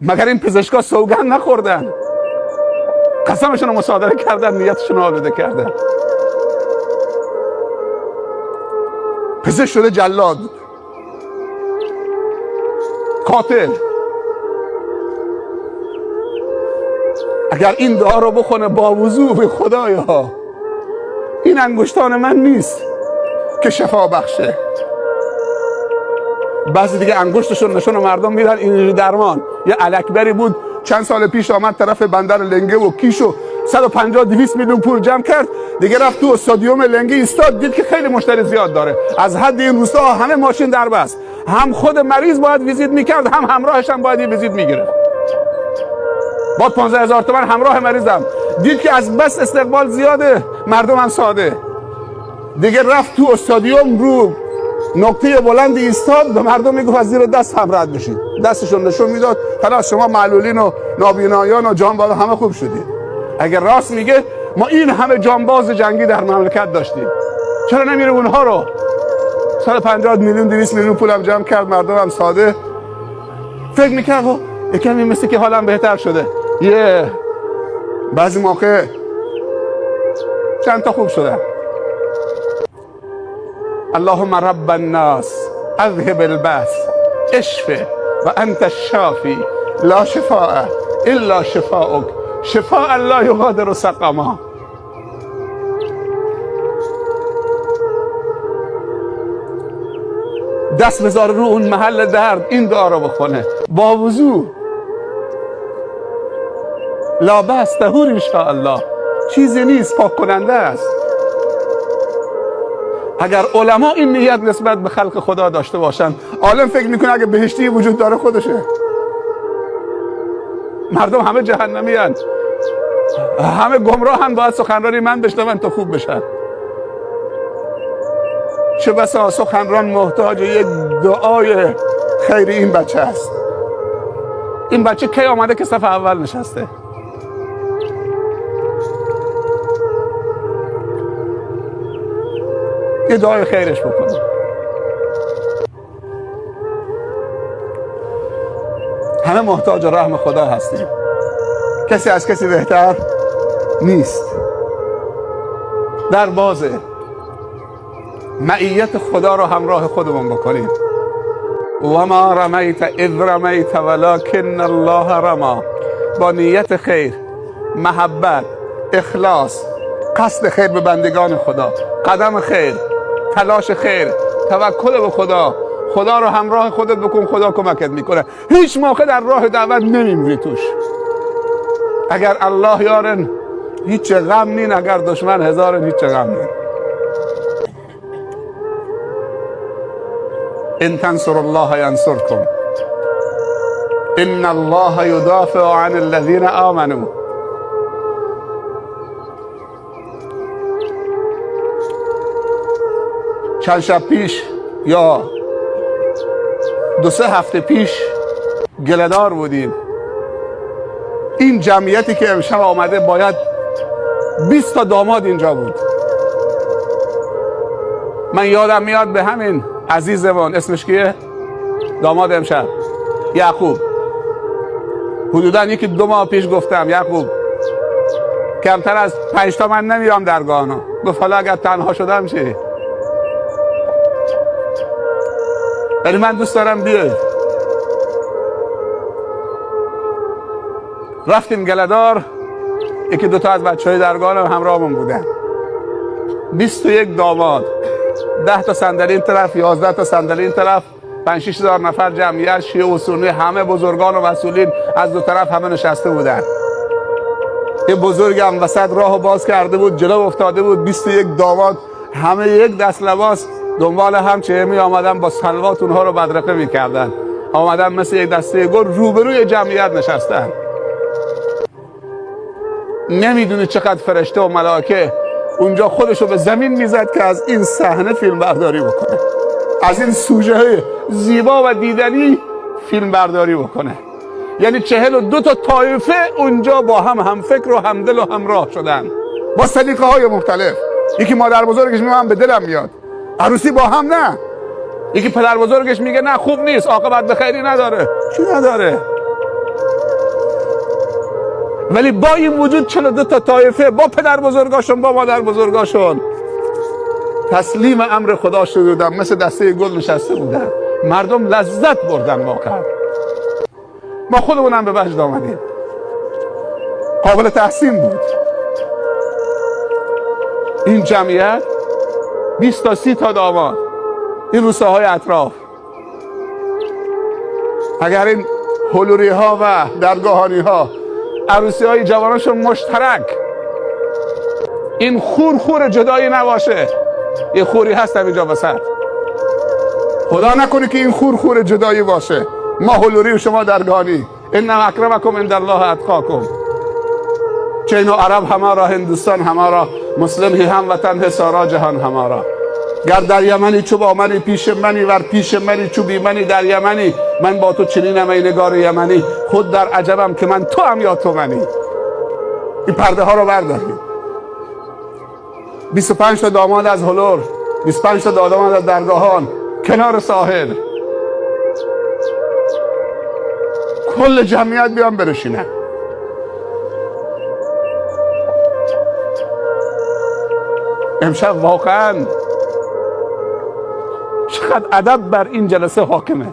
مگر این پزشکا سوگند نخوردن؟ قسمشون رو مصادره کردن، نیتشون رو آلوده کردن. پزشک شده جلاد، قاتل. اگر این دعا رو بخونه با وضوح به خدایا این انگشتان من نیست که شفا بخشه. بعضی دیگه انگشتشون نشون مردم میدن اینجوری درمان. یه الکبری بود چند سال پیش آمد طرف بندر لنگه و کیشو 150-200 میلیون پول جمع کرد، دیگه رفت تو استادیوم لنگه ایستاد، دید که خیلی مشتری زیاد داره، از حد این روستا همه ماشین در بست، هم خود مریض باید ویزیت میکرد هم همراهش هم باید ویزیت میگرفت. با 15,000 تومان همراه مریضم، دید که از بس استقبال زیاده مردم هم ساده، دیگه رفت تو استادیوم رو نقطه بلند ایستاد، به مردم میگفت از زیر دست هم رد بشید، دستشون نشون میداد خلاص شما معلولین و نابینایان و جانباز همه خوب شدید. اگر راست میگه ما این همه جانباز جنگی در مملکت داشتیم، چرا نمیره اونها رو 150 میلیون 200 میلیون پولم جمع کرد، مردم هم ساده. فکر میکرد یکمی مثل که حالم بهتر شده، یه بعضی موقع چند تا خوب شده. اللهم رب الناس اذهب الباس اشفه و انت الشافی لا شفاء الا شفاءک شفاء لا یغادر سقما. دست بذاره رو اون محل درد، این دعا رو بخونه با وضو. لا بس طهور ان شاء الله، چیزی نیست، پاک کننده است. اگر علما این نیت نسبت به خلق خدا داشته باشن، عالم فکر میکنه اگه بهشتی وجود داره خودشه. مردم همه جهنمی هستند، همه گمراه هم، باید سخنرانی من بشنون تا خوب بشن. چه بسا سخنران محتاج یک دعای خیر این بچه است. این بچه کی آمده که صف اول نشسته؟ یه دعای خیرش بکنه. همه محتاج رحم خدا هستیم، کسی از کسی بهتر نیست. در بازه معیت خدا رو همراه خودمون بکنیم. و ما رمیت اذ رمیت ولکن الله رما. با نیت خیر، محبت، اخلاص، قصد خیر به بندگان خدا، قدم خیر، تلاش خیر، توکل به خدا، خدا رو همراه خودت بکن، خدا کمکت میکنه. هیچ موقع در راه دعوت نمیمیری توش. اگر الله یارن هیچ غم نین، اگر دشمن هزارن هیچ غم نین. ان تنصر الله ینصرکم ان الله یدافع عن الذین آمنوا. چند شب پیش یا 2-3 هفته پیش گله‌دار بودیم. این جمعیتی که امشب آمده باید 20 تا داماد اینجا بود. من یادم میاد به همین عزیزمون، اسمش کیه؟ داماد امشب یعقوب. حدودا 1-2 ماه پیش گفتم یعقوب کمتر از 5 تا من نمیام درگاهنا. گفت حالا اگر تنها شدم چی؟ ولی من دوست دارم بیای. رفتیم گله‌دار، 1-2 تا از بچه‌های درگاه هم همراهمون بودن. 21 داماد، 10 تا صندلی این طرف، 11 تا صندلی این طرف، 5-6 هزار نفر جمعیت، شیعه و سنی، همه بزرگان و مسئولین از 2 طرف همه نشسته بودن. یه بزرگ هم وسط راهو باز کرده بود، جلو افتاده بود. 21 داماد همه یک دست لباس دنبال هم چهمی آمدن، با سلوات اونها رو بدرقه میکردن. آمدن مثل یک دسته گل روبروی جمعیت نشستن. نمیدونی چقدر فرشته و ملائکه اونجا خودشو به زمین میزد که از این صحنه فیلم برداری بکنه، از این سوژه زیبا و دیدنی فیلم برداری بکنه. یعنی 42 تا طایفه اونجا با هم فکر و همدل و همراه شدن، با سلیقه های مختلف. یکی مادر بزرگش میگه من به دلم میاد، عروسی با هم نه. یکی پدر بزرگش میگه نه خوب نیست، عاقبت به خیری نداره. چی نداره؟ ولی با این وجود 42 تا طایفه با پدر بزرگاشون با مادر بزرگاشون تسلیم امر خدا شده بودن، مثل دسته گل نشسته بودن. مردم لذت بردن واقعا. ما خودمونم به وجد آمدیم. قابل تحسین بود. این جمعیت 20 تا 30 تا داماد، این روستاهای اطراف، اگر این هلوری ها و درگاهانی ها عروسی های جواناشون مشترک این خور جدایی نباشه، یه خوری هست اینجا وسط. خدا نکنه که این خور جدایی باشه. ما هلوری و شما درگاهانی. ان اکرمکم عند الله اتقاکم. چه اینو عرب همارا، هندوستان همارا، مسلم هموطن ہے سارا جهان همارا. گر در یمنی چو با منی پیش منی، ور پیش منی چو بی منی در یمنی. من با تو چنینم ای نگار یمنی، خود در عجبم که من تو هم یا تو منی. این پرده ها رو بردارید. 25 تا داماد از هلور، 25 تا داماد از درگاهان کنار ساحل، کل جمعیت بیان برشینن. امشب واقعا چقدر ادب بر این جلسه حاکمه،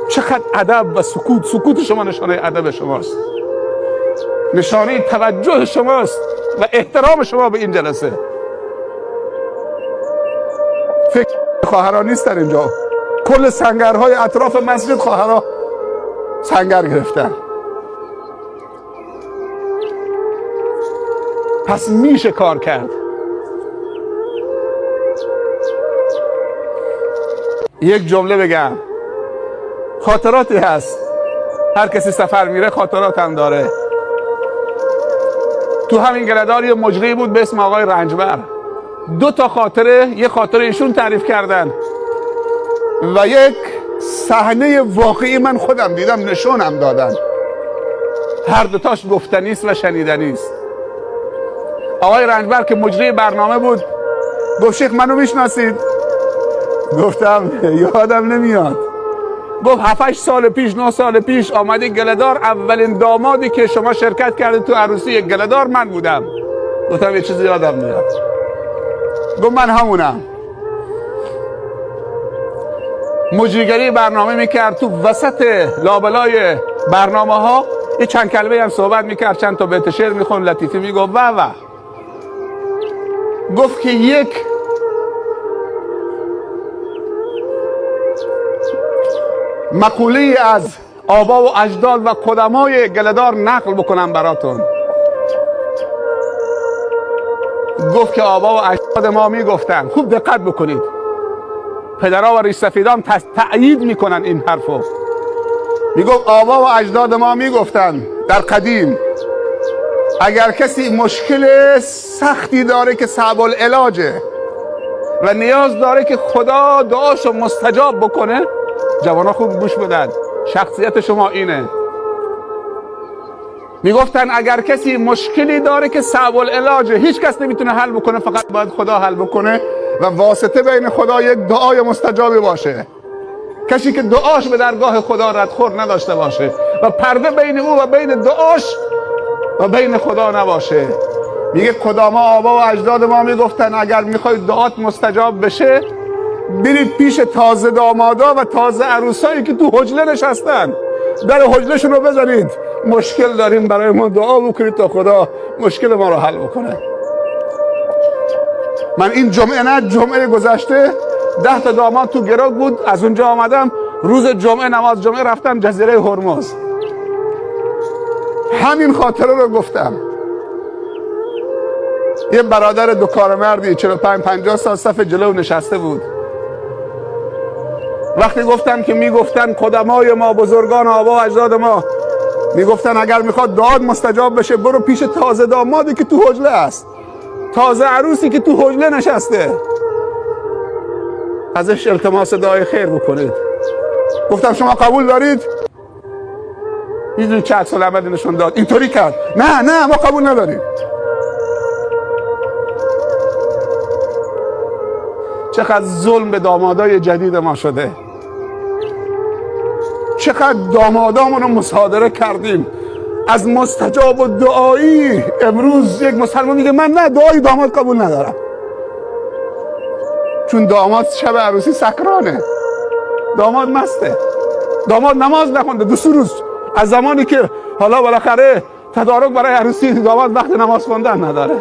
چقدر ادب و سکوت شما نشانه ادب شماست، نشانه توجه شماست و احترام شما به این جلسه. فکر خواهرها نیستن اینجا، کل سنگرهای اطراف مسجد خواهرها سنگر گرفتن. پس میشه کار کرد. یک جمله بگم، خاطراتی هست، هر کسی سفر میره خاطرات هم داره. تو همین گله‌دار یه مجری بود به اسم آقای رنجبر. 2 تا خاطره، یه خاطره ایشون تعریف کردن و یک صحنه واقعی من خودم دیدم نشونم دادن. هر دوتاش گفتنی است و شنیدنی است. آقای رنجبر که مجری برنامه بود گفت شیخ منو میشناسید؟ گفتم یادم نمیاد. گفت 7-8 سال پیش 9 سال پیش آمدی گله‌دار، اولین دامادی که شما شرکت کردید تو عروسی یک گله‌دار من بودم. گفتم یه چیزی یادم میاد. گفت من همونم. مجریگری برنامه میکرد، تو وسط لابلای برنامه ها یه چند کلمه هم صحبت میکرد، چند تا بیت شعر میخون، لطیفی میگفت و گفت که یک مقوله از آبا و اجداد و قدمای گله‌دار نقل بکنم براتون. گفت که آبا و اجداد ما میگفتن، خوب دقت بکنید، پدرها و ریش سفیدان تأیید میکنن این حرفو. میگفت آبا و اجداد ما میگفتن در قدیم اگر کسی مشکل سختی داره که صعب العلاجه و نیاز داره که خدا دعاشو مستجاب بکنه، جوانا خوب گوش بدن، شخصیت شما اینه. میگفتن اگر کسی مشکلی داره که صعب العلاجه، هیچ کس نمیتونه حل بکنه، فقط باید خدا حل بکنه و واسطه بین خدا یک دعای مستجابی باشه. کسی که دعاش به درگاه خدا ردخور نداشته باشه و پرده بین او و بین دعاش و بین خدا نباشه. میگه قدما آبا و اجداد ما میگفتن اگر میخواید دعات مستجاب بشه برید پیش تازه دامادا و تازه عروسایی که تو حجله نشستن، در حجلهشون رو بزنید، مشکل داریم برای ما دعا بکنید تا خدا مشکل ما رو حل بکنه. من این جمعه نه جمعه گذشته 10 تا داماد تو گروه بود، از اونجا آمدم روز جمعه نماز جمعه رفتم جزیره هرمز، همین خاطره رو گفتم. یه برادر دو کارمردی 45-50 سال صف جلو نشسته بود. وقتی گفتم که میگفتن قدمای ما، بزرگان آبا و اجداد ما میگفتن اگر میخواد دعات مستجاب بشه برو پیش تازه دامادی که تو حجله است، تازه عروسی که تو حجله نشسته، ازش التماس دعای خیر بکنید. گفتم شما قبول دارید؟ میدونی چه عکس العملی نشون داد؟ اینطوری کرد نه ما قبول نداریم. چقدر ظلم به دامادای جدید ما شده، چقدر دامادامون رو مصادره کردیم. از مستجاب و دعایی. امروز یک مسلمان میگه من نه دعای داماد قبول ندارم، چون داماد شب عروسی سکرانه، داماد مسته، داماد نماز نخونده 2 روز از زمانی که حالا بالاخره تدارک برای عروسی، داماد وقت نماز خوندن نداره.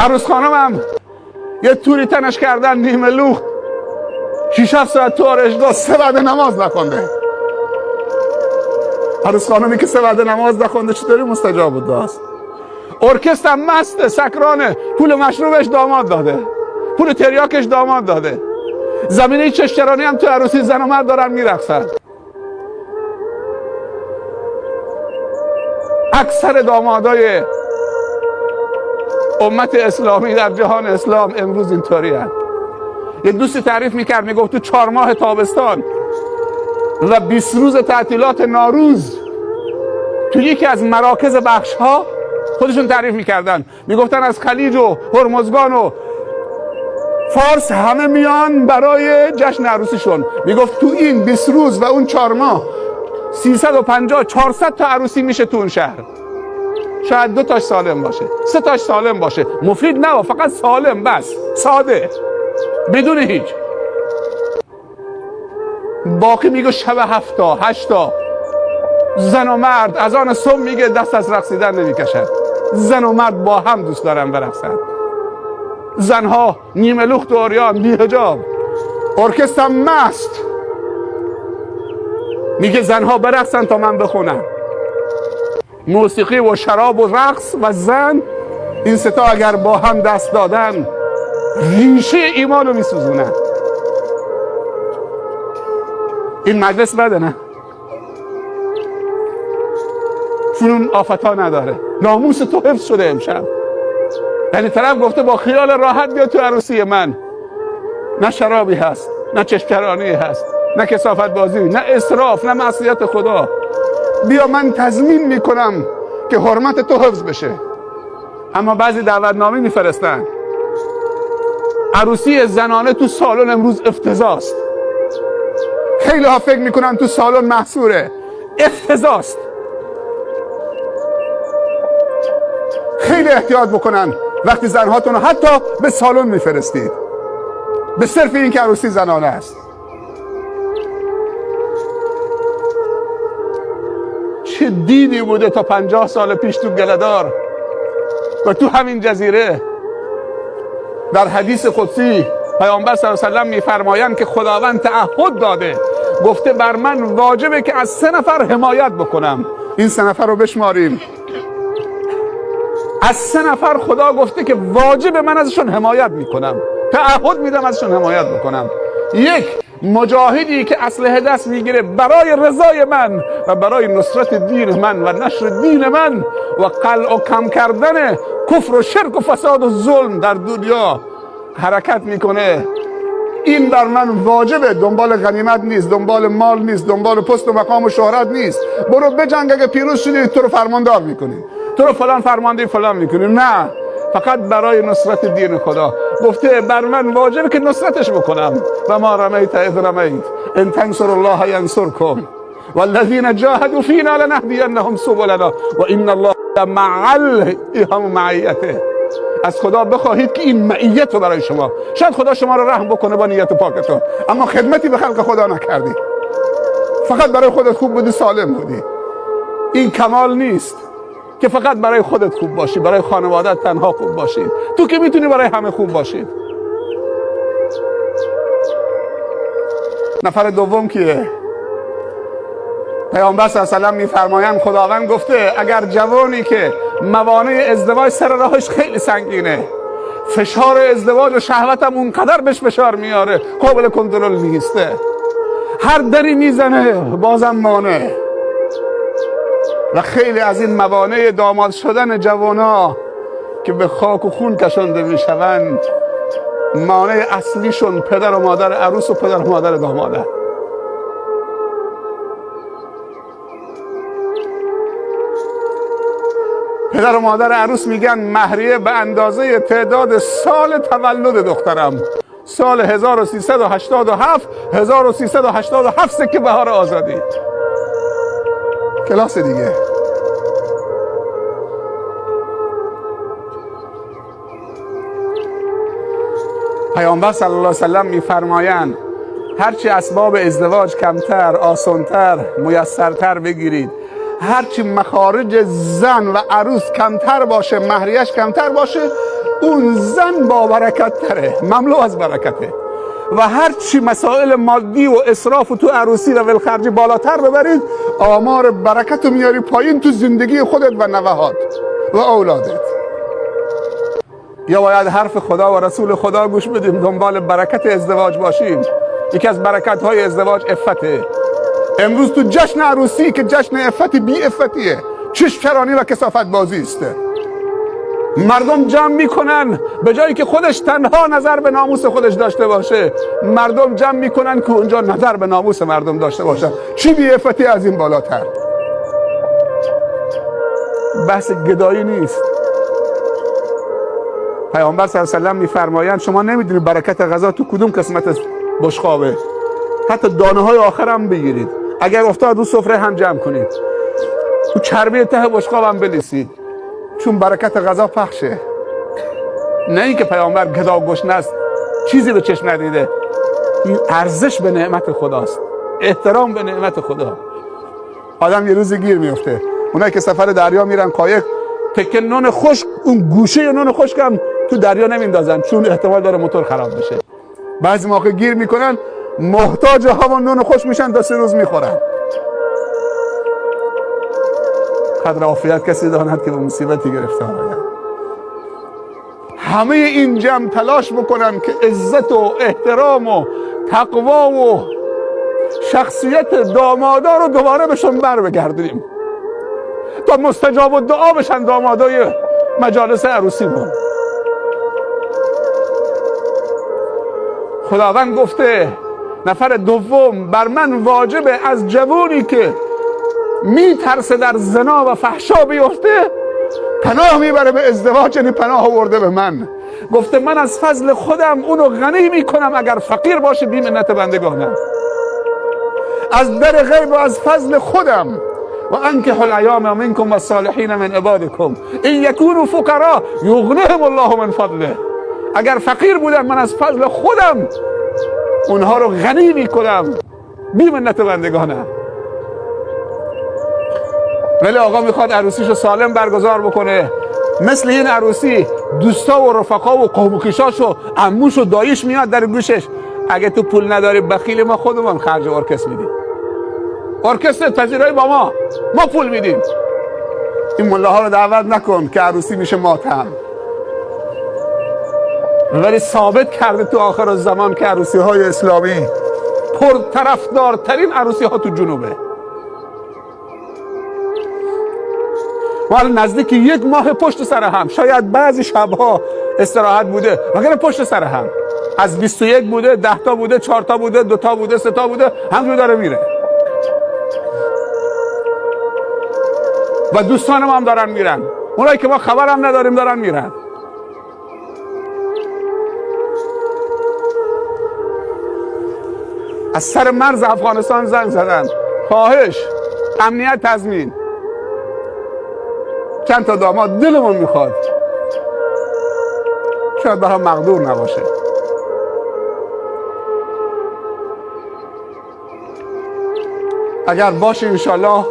عروس خانم هم یه توری تنش کردن نیمه لوخت 6-7 ساعت تو آرایشگاه 3 وعده نماز نخونده. عروس خانمی که 3 وعده نماز نخونده چطوری مستجاب بود داست؟ ارکستر مسته، سکرانه، پول مشروبش داماد داده، پول تریاکش داماد داده، زمینه چشترانی هم تو عروسی زن و مرد دارن میرقصن. اکثر دامادای امت اسلامی در جهان اسلام امروز اینطوری هست. یه دوستی تعریف میکرد، میگفت تو 4 ماه تابستان و 20 روز تعطیلات نوروز تو یکی از مراکز بخش ها خودشون تعریف میکردن، میگفتن از خلیج و هرمزگان و فارس همه میان برای جشن عروسیشون. میگفت تو این 20 روز و اون 4 ماه 350-400 تا عروسی میشه تو اون شهر. شاید 2 تاش سالم باشه، 3 تاش سالم باشه، مفید نه، فقط سالم، بس ساده بدون هیچ. باقی میگه شب 7 تا 8 تا زن و مرد از آن صبح میگه دست از رقصیدن نمیکشد. زن و مرد با هم دوست دارن برقصن. زنها نیمه لخت و عریان بی حجاب، ارکستر مست، میگه زنها برقصن تا من بخونم. موسیقی و شراب و رقص و زن، این 3 تا اگر با هم دست دادن ریشه ایمانو میسوزونن. این مجلس بده نه، چون اون آفتا نداره. ناموس تو حفظ شده امشب. یعنی طرف گفته با خیال راحت بیا تو عروسی من، نه شرابی هست، نه چشمچرانی هست، نه کثافت بازی، نه اسراف، نه معصیت خدا. بیا من تضمین میکنم که حرمت تو حفظ بشه. اما بعضی دعوتنامه میفرستن. عروسی زنانه تو سالن امروز افتضاحست. خیلی ها فکر میکنن تو سالن محصوره، افتضاحست. خیلی احتیاط بکنن وقتی زنهاتون رو حتی به سالن میفرستید، به صرف این که عروسی زنانه است. چه دیدی بوده تا 50 سال پیش تو گله‌دار و تو همین جزیره. در حدیث قدسی پیامبر صلی الله علیه و سلم میفرمایند که خداوند تعهد داده، گفته بر من واجبه که از 3 نفر حمایت بکنم. این 3 نفر رو بشماریم. از 3 نفر خدا گفته که واجب من ازشون حمایت میکنم، تعهد میدم ازشون حمایت بکنم. 1 مجاهدی که اسلحه دست میگیره برای رضای من و برای نصرت دین من و نشر دین من و قلع و کم کردن کفر و شرک و فساد و ظلم در دنیا حرکت میکنه. این بر من واجبه. دنبال غنیمت نیست، دنبال مال نیست، دنبال پست و مقام و شهرت نیست. برو بجنگ، اگه پیروز شدی تو رو فرماندار میکنی، تو رو فلان فرمانده فلان میکنی. نه، فقط برای نصرت دین خدا. گفته بر من واجبه که نصرتش بکنم. و ما رمیت اذ رمیت ان تنصر الله ینصرکم والذین جاهدوا فینا لنهدینهم سبلنا و ان الله مع هم معیته. از خدا بخواهید که این معیت رو برای شما. شاید خدا شما رو رحم بکنه با نیت پاکتون، اما خدمتی به خلق خدا نکردی، فقط برای خودت خوب بودی، سالم بودی. این کمال نیست که فقط برای خودت خوب باشی، برای خانوادت تنها خوب باشید. تو که میتونی برای همه خوب باشید. نفر دوم کیه؟ پیامبر صلی الله علیه و سلم میفرمایند خداوند گفته اگر جوانی که موانع ازدواج سر راهش خیلی سنگینه، فشار ازدواج و شهوتم اونقدر بهش فشار میاره قابل کنترل نیسته، هر دری میزنه بازم مانع. و خیلی از این موانع داماد شدن جوانا که به خاک و خون کشانده میشوند، مانع اصلیشون پدر و مادر عروس و پدر و مادر داماده. پدر و مادر عروس میگن مهریه به اندازه تعداد سال تولد دخترم. سال 1387 سکه بهار آزادی. کلاس دیگه. پیامبر صلی الله علیه و سلم میفرمایند هرچی اسباب ازدواج کمتر، آسانتر، میسرتر بگیرید، هرچی مخارج زن و عروس کمتر باشه، مهریش کمتر باشه، اون زن با برکت تره، مملو از برکته. و هرچی مسائل مادی و اسراف و تو عروسی و ولخرجی بالاتر ببرید، آمار برکت رو میاری پایین تو زندگی خودت و نوهات و اولادت. یا باید حرف خدا و رسول خدا گوش بدیم، دنبال برکت ازدواج باشیم. یکی از برکت های ازدواج عفته. امروز تو جشن عروسی که جشن عفت بی عفتیه، چشم‌چرانی و کثافت بازی است. مردم جمع میکنن به جایی که خودش تنها نظر به ناموس خودش داشته باشه، مردم جمع میکنن که اونجا نظر به ناموس مردم داشته باشن. چی بی عفتی از این بالاتر؟ بحث گدایی نیست. پیامبر صلی الله علیه و سلم میفرمایند شما نمیدونید برکت غذا تو کدوم قسمت از بشقابه. حتی دانه های آخر هم بگیرید، اگر افتاد رو سفره هم جمع کنید، تو چربی ته بشقاب هم بلیسید، چون برکت غذا پخشه. نه اینکه پیامبر گدا گشنه است، چیزی به چشم ندیده. این ارزش به نعمت خداست، احترام به نعمت خدا. آدم یه روز گیر میفته. اونایی که سفر دریا میرن قایق، تکه نون خشک، اون گوشه نون خشک هم تو دریا نمیندازن، چون احتمال داره موتور خراب بشه. بعضی موقع گیر میکنن، محتاج همون نون خشک میشن، تا 3 روز میخورن. قدر عافیت کسی داند که به مصیبتی گرفتار آید. همه این جمع تلاش بکنن که عزت و احترام و تقوا و شخصیت دامادا رو دوباره بهشون بر بگردونیم، تا مستجاب و دعا بشن دامادای مجالس عروسیمون. خداوند گفته نفر دوم بر من واجبه از جوانی که میترسه در زنا و فحشا بیفته، پناه میبره به ازدواج، یعنی پناه آورده به من. گفته من از فضل خودم اونو غنی میکنم، اگر فقیر باشه بی منت بندگانم. از در غیب و از فضل خودم. و انکحوا الایام منکم والصالحین من عبادکم ان یکونوا فقراء یغنیهم الله من فضله. اگر فقیر بودن، من از فضل خودم اونها رو غنی میکنم، بی منت بندگانم. ولی آقا میخواد عروسیشو سالم برگزار بکنه. مثل این عروسی دوستا و رفقا و قوم و خویشاش و عموش و داییش میاد در گوشش، اگه تو پول نداری بخیل، ما خودمون خرج ارکستر میدیم، ارکستر پذیرایی با ما پول میدیم. این ملاها رو دعوت نکن که عروسی میشه ماتم. ولی ثابت کرده تو آخر الزمان که عروسی های اسلامی پرطرفدارترین عروسی ها تو جنوبه. ولی نزدیک 1 ماه پشت سر هم، شاید بعضی شبها استراحت بوده، وگرنه پشت سر هم از 21 بوده، 10 تا بوده، 4 تا بوده، 2 تا بوده، 3 تا بوده، همجور داره میره. و دوستانم هم دارن میرن، اونایی که ما خبرم نداریم دارن میرن. از سر مرز افغانستان زنگ زدن، خواهش امنیت تضمین. چند تا داماد دلمون میخواد، شاید برای مقدور نباشه. اگر باشه انشالله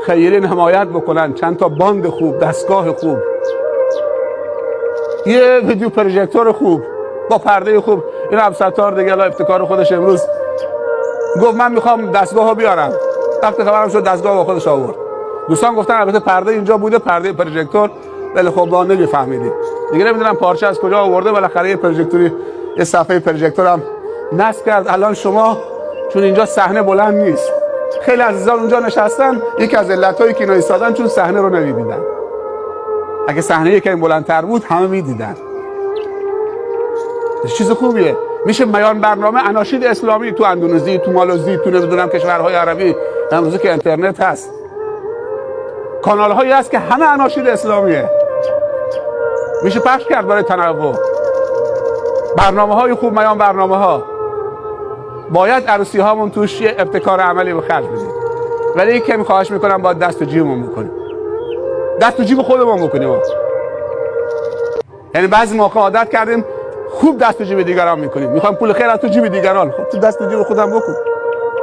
خیرین حمایت بکنن، چند تا باند خوب، دستگاه خوب، یه ویدیو پروژکتور خوب با پرده خوب. این عبدالستار دیگه ابتکار خودش امروز گفت من میخوام دستگاه ها بیارم. وقتی خبرم شد دستگاه با خودش آورد. دوستان گفتن البته پرده اینجا بوده، پرده پروژکتور، ولی خب ما نمیفهمیدیم دیگه، نمیدونم پارچه از کجا آورده. بالاخره یه پروژکتوری، یه صفحه پروژکتور هم نصب کرد. الان شما چون اینجا صحنه بلند نیست، خیلی عزیزان اونجا نشستن، یکی از علتایی که اینا ایستادن چون صحنه رو نمیدیدن. اگه صحنه یکم بلندتر بود همه میدیدن. چیز خوبیه. میشه میان برنامه اناشید اسلامی تو اندونزی، تو مالزی، تو نمیدونم کشورهای عربی، امروزه که اینترنت هست، کانال هایی هست که همه اناشید اسلامیه، میشه پخش کرد برای تنوع. برنامه‌های خوب میان برنامه‌ها باید عروسی هامون توش یه ابتکار عملی به خرج بدیم، ولی یکم خواهش میکنم باید دست تو جیبمون بکنیم، دست تو جیب خودمون بکنیم. یعنی بعضی موقع عادت کردیم خوب دست تو جیب دیگران میکنیم، میخوایم پول خیر از تو جیب دیگران، خب تو دست تو جیب خودم بکن.